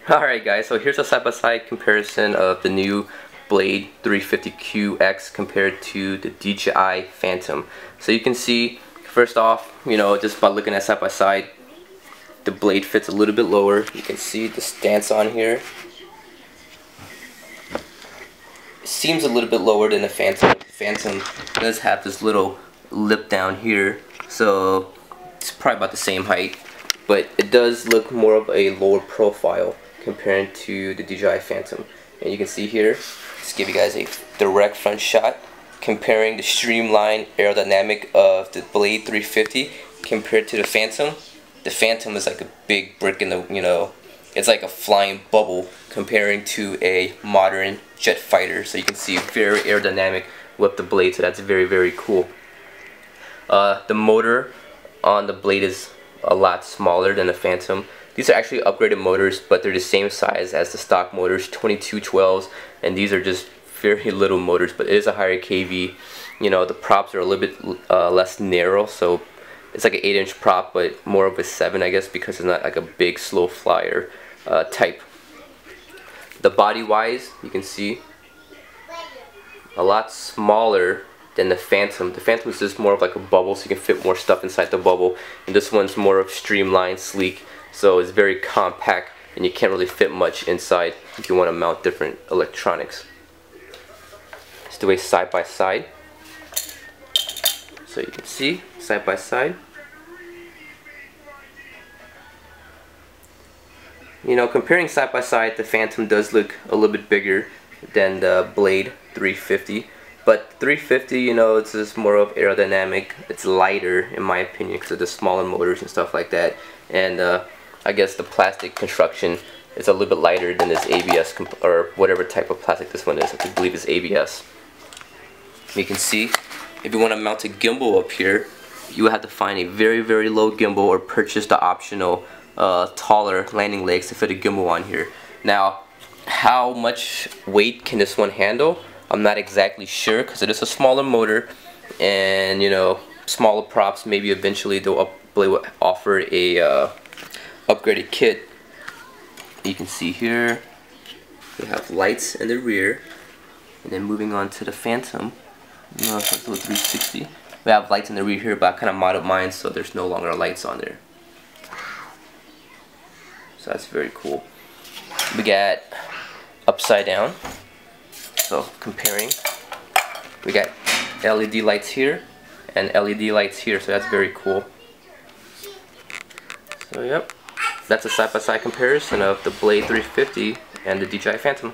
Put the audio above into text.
Alright guys, so here's a side-by-side comparison of the new Blade 350QX compared to the DJI Phantom. So you can see, first off, just by looking at side-by-side, the blade fits a little bit lower. You can see the stance on here. It seems a little bit lower than the Phantom. The Phantom does have this little lip down here, so it's probably about the same height, but it does look more of a lower profile compared to the DJI Phantom. And you can see here, just give you guys a direct front shot comparing the streamlined aerodynamic of the Blade 350 compared to the Phantom. The Phantom is like a big brick in the, it's like a flying bubble comparing to a modern jet fighter. So you can see very aerodynamic with the Blade, so that's very, very cool. The motor on the Blade is a lot smaller than the Phantom. These are actually upgraded motors, but they're the same size as the stock motors, 2212s, and these are just very little motors, but it is a higher kV. The props are a little bit less narrow, so it's like an 8-inch prop, but more of a 7, I guess, because it's not like a big slow flyer type. The body wise, you can see a lot smaller than the Phantom. The Phantom is just more of like a bubble, so you can fit more stuff inside the bubble, and this one's more of streamlined, sleek, so it's very compact and you can't really fit much inside if you want to mount different electronics. Let's do a side by side. So you can see side by side. Comparing side by side, the Phantom does look a little bit bigger than the Blade 350. But 350, it's just more of aerodynamic. It's lighter, in my opinion, because of the smaller motors and stuff like that. And I guess the plastic construction is a little bit lighter than this ABS, or whatever type of plastic this one is. I believe it's ABS. You can see, if you want to mount a gimbal up here, you would have to find a very, very low gimbal or purchase the optional taller landing legs to fit a gimbal on here. Now, how much weight can this one handle? I'm not exactly sure, because it is a smaller motor, and smaller props. Maybe eventually they'll offer a upgraded kit. You can see here they have lights in the rear, and then moving on to the Phantom, it's like the 360. We have lights in the rear here, but I kind of modded mine so there's no longer lights on there. So that's very cool. We got upside down. So comparing, we got LED lights here and LED lights here, so that's very cool. So yep, that's a side-by-side comparison of the Blade 350 and the DJI Phantom.